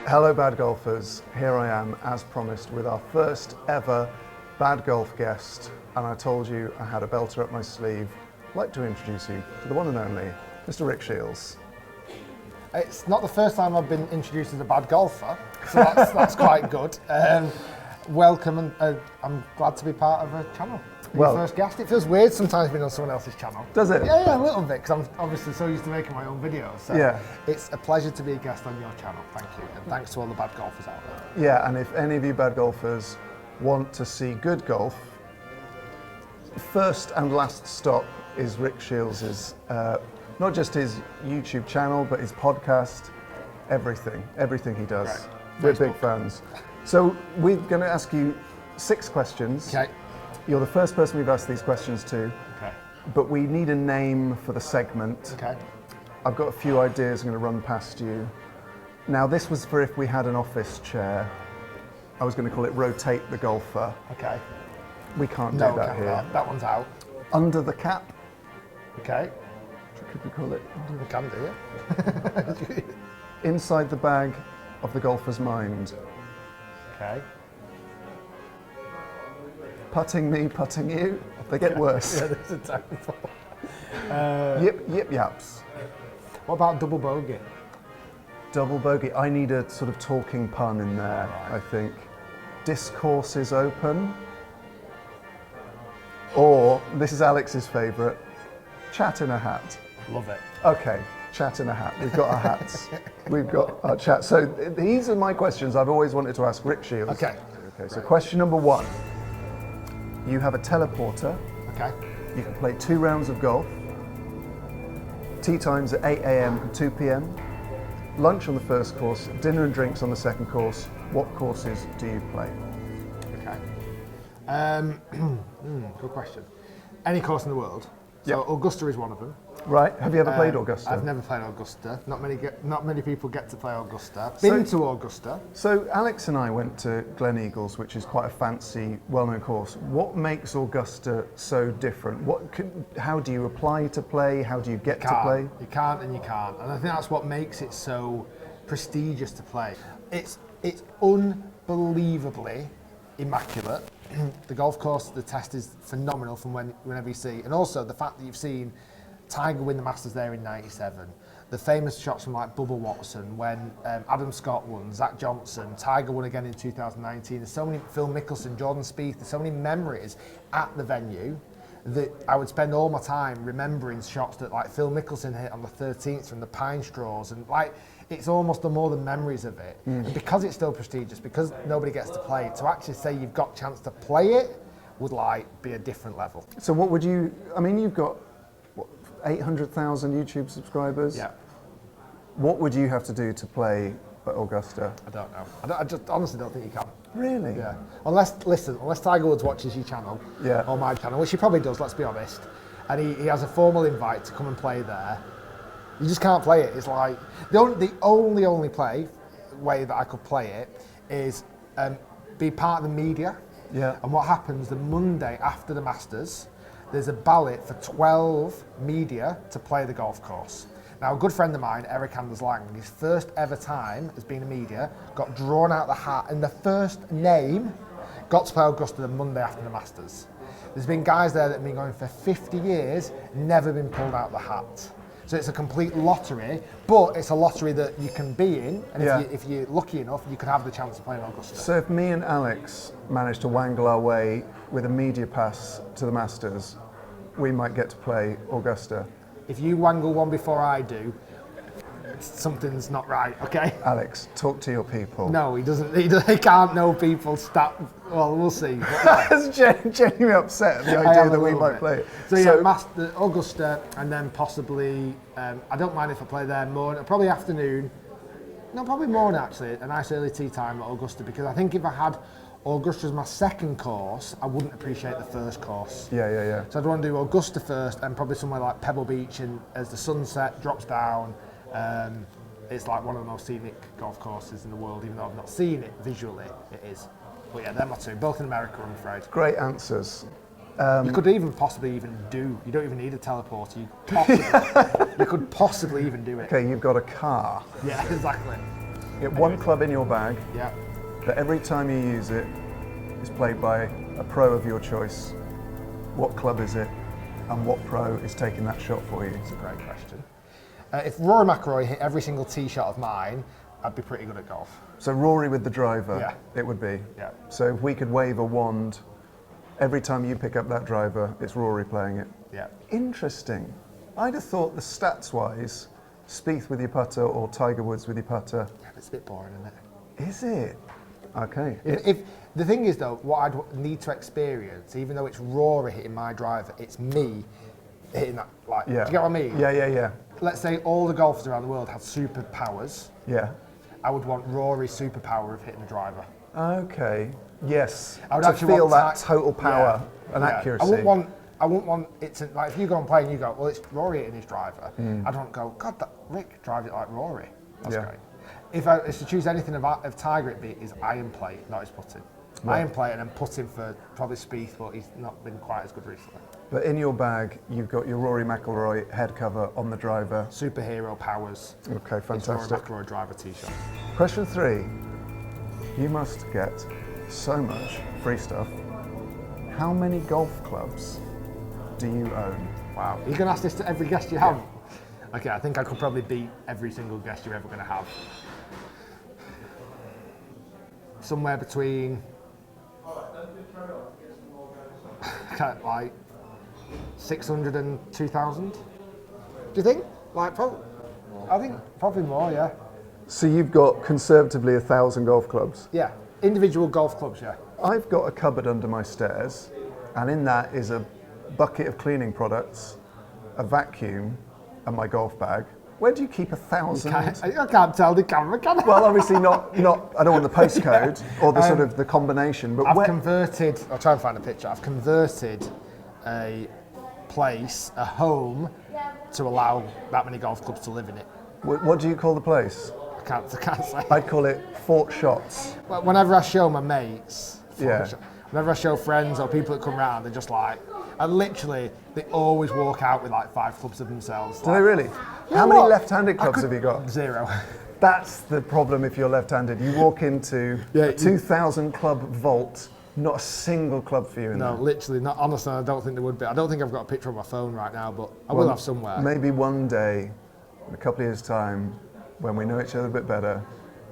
Hello Bad Golfers, here I am as promised with our first ever Bad Golf guest, and I told you I had a belter up my sleeve. I'd like to introduce you to the one and only Mr. Rick-Shiels. It's not the first time I've been introduced as a bad golfer, so that's quite good. Welcome, and I'm glad to be part of a channel. Your first guest. It feels weird sometimes being on someone else's channel. Does it? Yeah, a little bit, because I'm obviously so used to making my own videos. So yeah. It's a pleasure to be a guest on your channel. Thank you, and thanks to all the bad golfers out there. Yeah, and if any of you bad golfers want to see good golf, first and last stop is Rick-Shiels', not just his YouTube channel, but his podcast, everything he does. Right. We're big fans. So we're going to ask you 6 questions. Okay. You're the first person we've asked these questions to. Okay. But we need a name for the segment. Okay. I've got a few ideas I'm going to run past you. Now, this was for if we had an office chair. I was going to call it Rotate the Golfer. Okay. We can't do No, that here. that one's out. Under the Cap. Okay. What could we call it? We can do it. Inside the Bag of the Golfer's Mind. Okay. Putting me, putting you. They get worse. Yeah, this is terrible. Yip yaps. What about double bogey? Double bogey. I need a sort of talking pun in there, I think. Discourse is open. Or, this is Alex's favourite, chat in a hat. Love it. Okay, chat in a hat. We've got our hats. We've got our chat. So these are my questions I've always wanted to ask Rick-Shiels. Okay. Okay, so question number 1. You have a teleporter. Okay. You can play 2 rounds of golf. Tee times at 8 a.m. and 2 p.m. Lunch on the first course, dinner and drinks on the second course. What courses do you play? Okay. Good question. Any course in the world. So Yep. Augusta is one of them. Right. Have you ever played Augusta? I've never played Augusta. Not many people get to play Augusta. Been to Augusta. So Alex and I went to Glen Eagles, which is quite a fancy, well-known course. What makes Augusta so different? How do you apply to play? How do you get to play? You can't and you can't. And I think that's what makes it so prestigious to play. It's unbelievably immaculate. The golf course, the test is phenomenal from whenever you see. And also the fact that you've seen Tiger win the Masters there in '97. The famous shots from like Bubba Watson, when Adam Scott won, Zach Johnson, Tiger won again in 2019. There's so many, Phil Mickelson, Jordan Spieth, there's so many memories at the venue that I would spend all my time remembering shots that like Phil Mickelson hit on the 13th from the pine straws, and like it's almost the more than memories of it. And because it's still prestigious, because nobody gets to play it, to actually say you've got a chance to play it would like be a different level. So what would you, I mean, you've got 800,000 YouTube subscribers. Yeah. What would you have to do to play at Augusta? I don't know. I just honestly don't think you can. Really? Yeah. Unless Tiger Woods watches your channel, Yeah. or my channel, which he probably does, let's be honest, and he has a formal invite to come and play there, you just can't play it. It's like, the only way that I could play it is be part of the media. Yeah. And what happens the Monday after the Masters, there's a ballot for 12 media to play the golf course. Now, a good friend of mine, Eric Anders Lang, his first ever time as being a media, got drawn out of the hat, and the first name got to play Augusta the Monday after the Masters. There's been guys there that have been going for 50 years, never been pulled out of the hat. So it's a complete lottery, but it's a lottery that you can be in, and if you're lucky enough, you can have the chance to play in Augusta. So if me and Alex manage to wangle our way with a media pass to the Masters, we might get to play Augusta. If you wangle one before I do, something's not right, okay? Alex, talk to your people. No, he doesn't. He can't know people. Well, we'll see. That's genuinely upset at the idea that we might play it. So yeah, Augusta, and then possibly, I don't mind if I play there more, probably afternoon. No, probably morning actually, a nice early tea time at Augusta, because I think if I had Augusta as my second course, I wouldn't appreciate the first course. Yeah. So I'd want to do Augusta first, and probably somewhere like Pebble Beach, and as the sunset drops down, it's like one of the most scenic golf courses in the world, even though I've not seen it visually, it is. But yeah, they're my two, both in America, I'm afraid. Great answers. You could possibly do, you don't even need a teleporter, you could possibly even do it. Okay, you've got a car. Yeah, exactly. Get one club in your bag, Yeah. but every time you use it, it's played by a pro of your choice. What club is it, and what pro is taking that shot for you? It's a great question. If Rory McIlroy hit every single tee shot of mine, I'd be pretty good at golf. So Rory with the driver, Yeah. it would be. Yeah. So if we could wave a wand, every time you pick up that driver, it's Rory playing it. Yeah. Interesting. I'd have thought the stats-wise, Spieth with your putter or Tiger Woods with your putter. Yeah, it's a bit boring, isn't it? Is it? Okay. If the thing is though, what I'd need to experience, even though it's Rory hitting my driver, it's me hitting that. Like, Yeah. do you get what I mean? Yeah. Let's say all the golfers around the world had superpowers. Yeah. I would want Rory's superpower of hitting the driver. Okay. Yes. I would to actually feel want that total power and Yeah. accuracy. I wouldn't want it to, like, if you go and play and you go, well, it's Rory hitting his driver. I'd want to go, God, that Rick drives it like Rory. That's Yeah. great. If I was to choose anything of Tiger, it'd be his iron play, not his putting. Right. Iron play and then putting for probably Spieth, but he's not been quite as good recently. But in your bag, you've got your Rory McIlroy head cover on the driver. Superhero powers. Okay, It's Rory fantastic. McIlroy driver t-shirt. Question 3. You must get so much free stuff. How many golf clubs do you own? Wow. Are you going to ask this to every guest you have? Okay, I think I could probably beat every single guest you're ever going to have. Somewhere between like 600 and 2,000. Do you think? Like, I think probably more, yeah. So you've got conservatively 1,000 golf clubs. Yeah, individual golf clubs, yeah. I've got a cupboard under my stairs, and in that is a bucket of cleaning products, a vacuum, and my golf bag. Where do you keep 1,000? I can't tell the camera, can I? Well, obviously not. I don't want the postcode or the sort of the combination. But I've converted, I'll try and find a picture, I've converted a place, a home, to allow that many golf clubs to live in it. what do you call the place? I can't say. I'd call it Fort Shots. Well, whenever I show my mates, Yeah. whenever I show friends or people that come round, they're just like, and literally, they always walk out with like 5 clubs of themselves. Do they really? How many left-handed clubs have you got? 0. That's the problem if you're left-handed. You walk into a 2,000 club vault, not a single club for you in No, there. literally not. Honestly, I don't think there would be. I don't think I've got a picture on my phone right now, but I will have somewhere. Maybe one day, in a couple of years' time, when we know each other a bit better,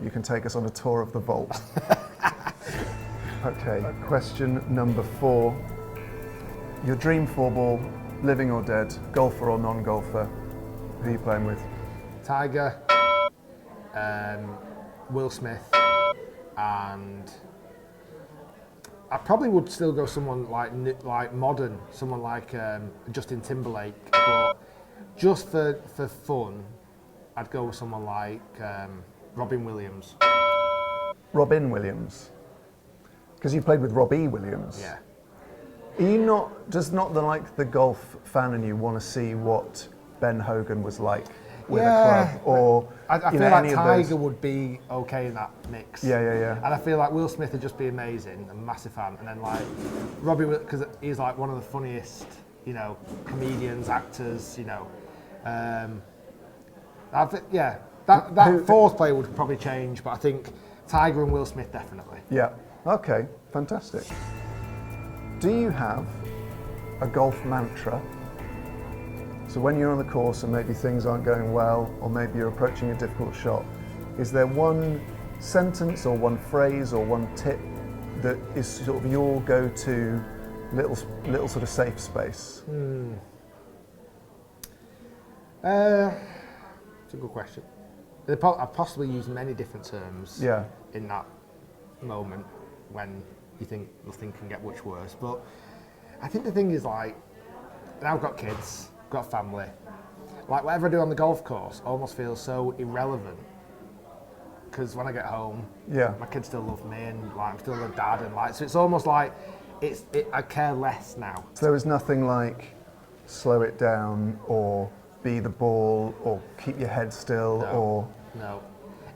you can take us on a tour of the vault. Okay, question number 4. Your dream 4-ball, living or dead, golfer or non-golfer, who are you playing with? Tiger, Will Smith, and I probably would still go someone like modern, someone like Justin Timberlake, but just for fun, I'd go with someone like Robin Williams. Robin Williams. Because you played with Robbie Williams. Yeah. Are you not, does not the golf fan in you want to see what Ben Hogan was like with a club? Or I feel like Tiger would be okay in that mix. Yeah. And I feel like Will Smith would just be amazing, a massive fan. And then like Robbie, because he's like one of the funniest, comedians, actors, that 4th player would probably change, but I think Tiger and Will Smith definitely. Yeah. Okay, fantastic. Do you have a golf mantra? So when you're on the course and maybe things aren't going well, or maybe you're approaching a difficult shot, is there one sentence or one phrase or one tip that is sort of your go-to little sort of safe space? It's a good question. I've possibly used many different terms in that moment when you think nothing can get much worse. But I think the thing is, like, now I've got kids, got a family. Like, whatever I do on the golf course almost feels so irrelevant. Because when I get home, my kids still love me, and like I'm still their dad, and like so it's almost like I care less now. So there was nothing like slow it down or be the ball or keep your head still No.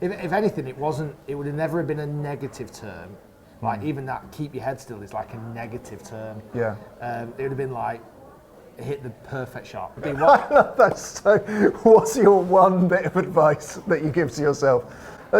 If anything, it would have never been a negative term. Like even that keep your head still is like a negative term. Yeah. It would have been like hit the perfect shot. That's so. What's your one bit of advice that you give to yourself?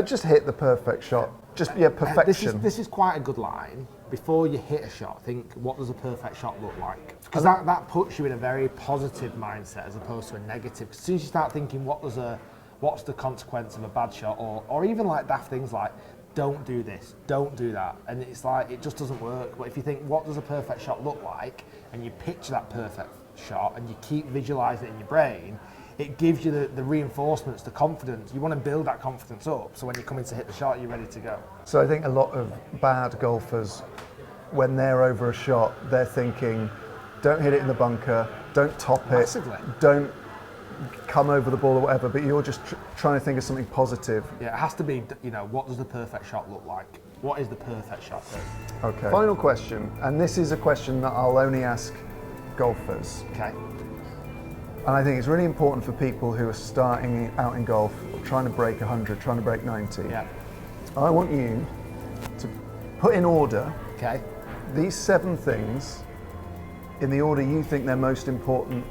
Just hit the perfect shot. Just perfection. This is quite a good line. Before you hit a shot, think, what does a perfect shot look like? Because that puts you in a very positive mindset as opposed to a negative. As soon as you start thinking, what's the consequence of a bad shot, or even like daft things like, don't do this, don't do that, and it's like, it just doesn't work. But if you think, what does a perfect shot look like, and you picture that perfect shot, and you keep visualising it in your brain, it gives you the reinforcements, the confidence. You want to build that confidence up, so when you're coming to hit the shot, you're ready to go. So I think a lot of bad golfers, when they're over a shot, they're thinking, don't hit it in the bunker, don't top it, Massively. don't come over the ball or whatever, but you're just trying to think of something positive. Yeah, it has to be, what does the perfect shot look like? What is the perfect shot? Okay. Final question, and this is a question that I'll only ask golfers. Okay. And I think it's really important for people who are starting out in golf, trying to break 100, trying to break 90. Yeah. I want you to put in order these 7 things in the order you think they're most important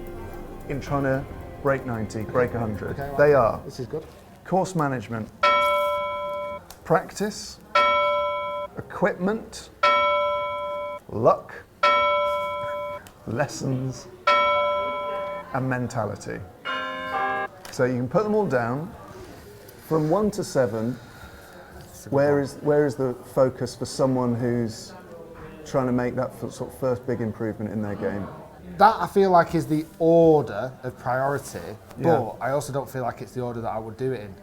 in trying to break 90, break 100. Okay, they are this is good. Course management, practice, equipment, luck, lessons, and mentality. So you can put them all down. From 1 to 7, where is the focus for someone who's trying to make that sort of first big improvement in their game? That I feel like is the order of priority, but I also don't feel like it's the order that I would do it in.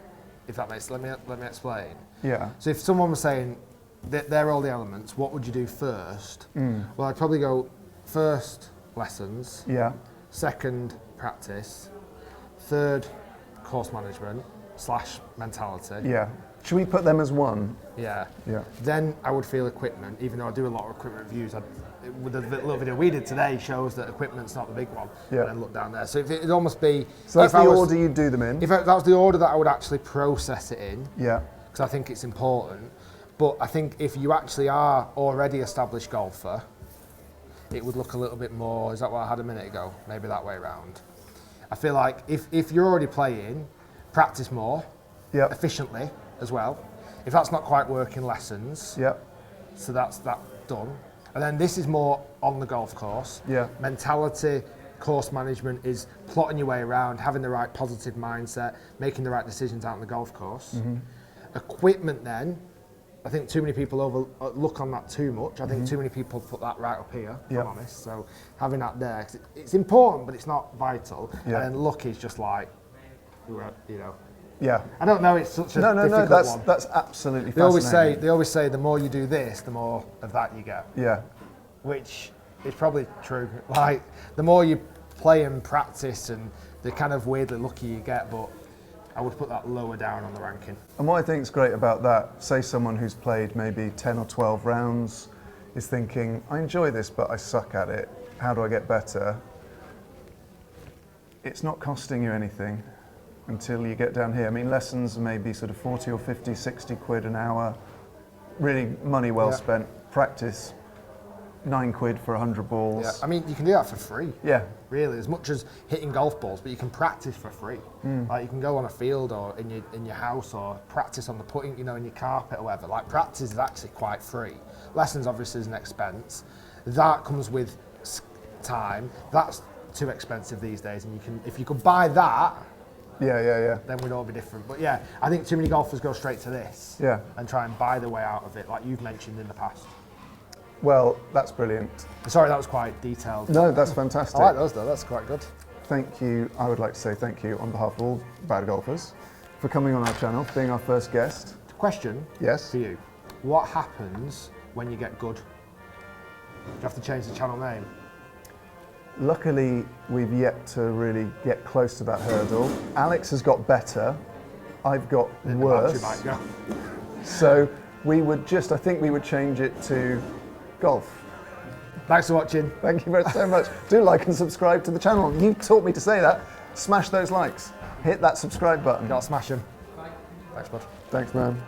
If that makes, let me explain. Yeah. So if someone was saying that they're all the elements, what would you do first? Well, I'd probably go first lessons. Yeah. Second, practice. Third, course management / mentality. Yeah. Should we put them as one? Yeah. Yeah. Then I would feel equipment, even though I do a lot of equipment reviews. With the little video we did today shows that equipment's not the big one. Yeah. And then look down there. So if it'd almost be... So that's the order you do them in? If that was the order that I would actually process it in. Yeah. Because I think it's important. But I think if you actually are already established golfer, it would look a little bit more, is that what I had a minute ago? Maybe that way around. I feel like if you're already playing, practice more, efficiently as well. If that's not quite working, lessons. So that's that done. And then this is more on the golf course. Mentality, course management is plotting your way around, having the right positive mindset, making the right decisions out on the golf course. Equipment then, I think too many people look on that too much. I think too many people put that right up here, if I'm honest. So having that there, 'cause it's important, but it's not vital. And then luck is just like, Yeah. I don't know, it's such a difficult one. That's absolutely fascinating. They always say the more you do this, the more of that you get. Yeah. Which is probably true. Like, the more you play and practice, and the kind of weirdly lucky you get, but I would put that lower down on the ranking. And what I think is great about that, say someone who's played maybe 10 or 12 rounds is thinking, I enjoy this, but I suck at it. How do I get better? It's not costing you anything until you get down here. I mean, lessons are maybe sort of 40 or 50, 60 quid an hour. Really money well spent. Practice, 9 quid for 100 balls. Yeah, I mean, you can do that for free. Yeah. Really, as much as hitting golf balls, but you can practice for free. Like, you can go on a field or in your house, or practice on the putting, in your carpet or whatever. Like, practice is actually quite free. Lessons obviously is an expense. That comes with time. That's too expensive these days, and if you could buy that, then we'd all be different. But yeah, I think too many golfers go straight to this and try and buy their way out of it, like you've mentioned in the past. Well, that's brilliant. Sorry, that was quite detailed. No, that's fantastic. I like those though, that's quite good. Thank you. I would like to say thank you on behalf of all bad golfers for coming on our channel, being our first guest. Question Yes. for you. What happens when you get good? Do you have to change the channel name? Luckily, we've yet to really get close to that hurdle. Alex has got better. I've got worse. Might go. So I think we would change it to golf. Thanks for watching. Thank you so much. Do like and subscribe to the channel. You taught me to say that. Smash those likes. Hit that subscribe button. Gotta smash them. Thanks, bud. Thanks, man.